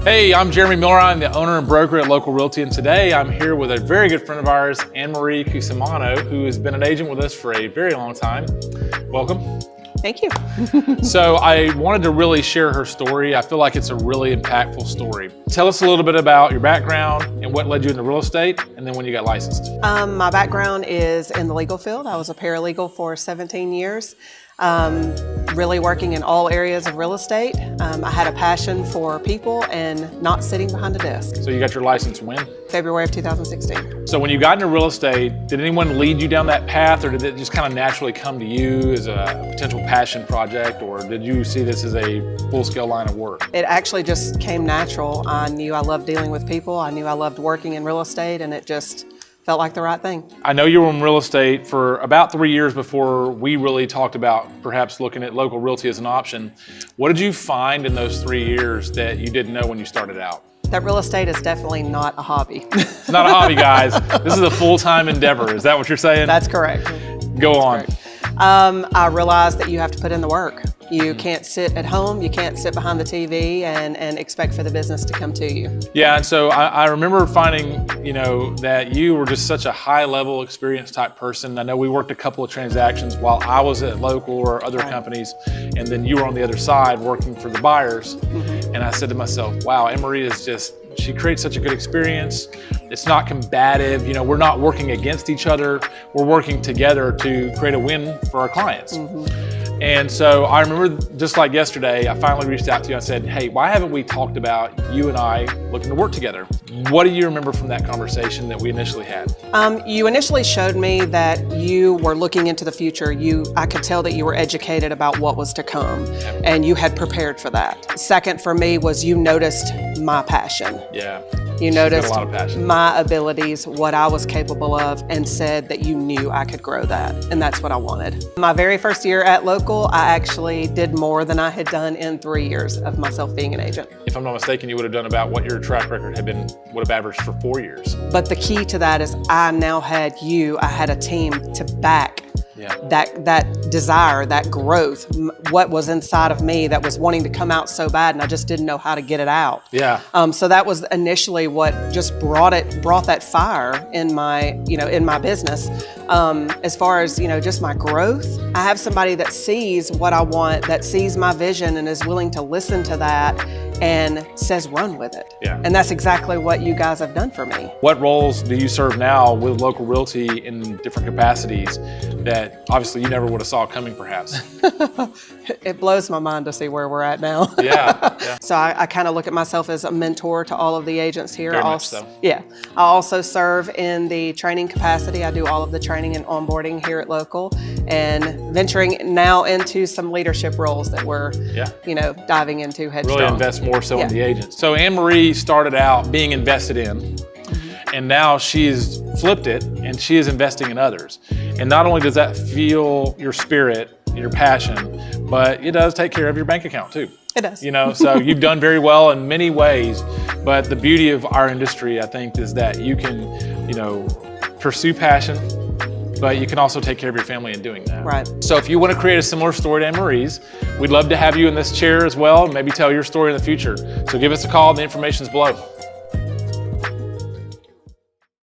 Hey, I'm Jeremy Miller. I'm the owner and broker at LocAL Realty, and today I'm here with a very good friend of ours, Marie Cusimano, who has been an agent with us for a very long time. Welcome. Thank you. So I wanted to really share her story. I feel like it's a really impactful story. Tell us a little bit about your background and what led you into real estate, and then when you got licensed. My background is in the legal field. I was a paralegal for 17 years, really working in all areas of real estate. I had a passion for people and not sitting behind a desk. So you got your license when? February of 2016. So when you got into real estate, did anyone lead you down that path, or did it just kind of naturally come to you as a potential passion project, or did you see this as a full-scale line of work? It actually just came natural. I knew I loved dealing with people. I knew I loved working in real estate, and it just felt like the right thing. I know you were in real estate for about 3 years before we really talked about perhaps looking at LocAL Realty as an option. What did you find in those 3 years that you didn't know when you started out? That real estate is definitely not a hobby. It's not a hobby, guys. This is a full-time endeavor. Is that what you're saying? That's correct. Go on. I realized that you have to put in the work. You can't sit at home, you can't sit behind the TV and expect for the business to come to you. Yeah, and so I remember finding, that you were just such a high-level experience type person. I know we worked a couple of transactions while I was at LocAL or other companies, and then you were on the other side working for the buyers. And I said to myself, wow, Marie is just, she creates such a good experience. It's not combative. We're not working against each other. We're working together to create a win for our clients. And so I remember, just like yesterday, I finally reached out to you and said, hey, why haven't we talked about you and I looking to work together? What do you remember from that conversation that we initially had? You initially showed me that you were looking into the future. I could tell that you were educated about what was to come, and you had prepared for that. Second for me was you noticed my passion. Yeah. You noticed a lot of passion. My abilities, what I was capable of, and said that you knew I could grow that, and that's what I wanted. My very first year at LocAL, I actually did more than I had done in 3 years of myself being an agent. If I'm not mistaken, you would have done about what your track record would have averaged for 4 years. But the key to that is I now had I had a team to back that desire, that growth, what was inside of me that was wanting to come out so bad, and I just didn't know how to get it out. Yeah. So that was initially what just brought that fire in my, in my business. As far as, just my growth, I have somebody that sees what I want, that sees my vision and is willing to listen to that and says run with it. Yeah. And that's exactly what you guys have done for me. What roles do you serve now with LocAL Realty in different capacities that obviously you never would have saw coming, perhaps? It blows my mind to see where we're at now. Yeah. So I kind of look at myself as a mentor to all of the agents here. Very much so. Yeah. I also serve in the training capacity. I do all of the training and onboarding here at LocAL, and venturing now into some leadership roles that we're, diving into headstrong. Really invest more so in the agents. So Marie started out being invested in, and now she's flipped it and she is investing in others. And not only does that fuel your spirit, your passion, but it does take care of your bank account too. It does. So you've done very well in many ways, but the beauty of our industry, I think, is that you can, pursue passion, but you can also take care of your family in doing that. Right. So if you want to create a similar story to Marie's, we'd love to have you in this chair as well, and maybe tell your story in the future. So give us a call, the information is below.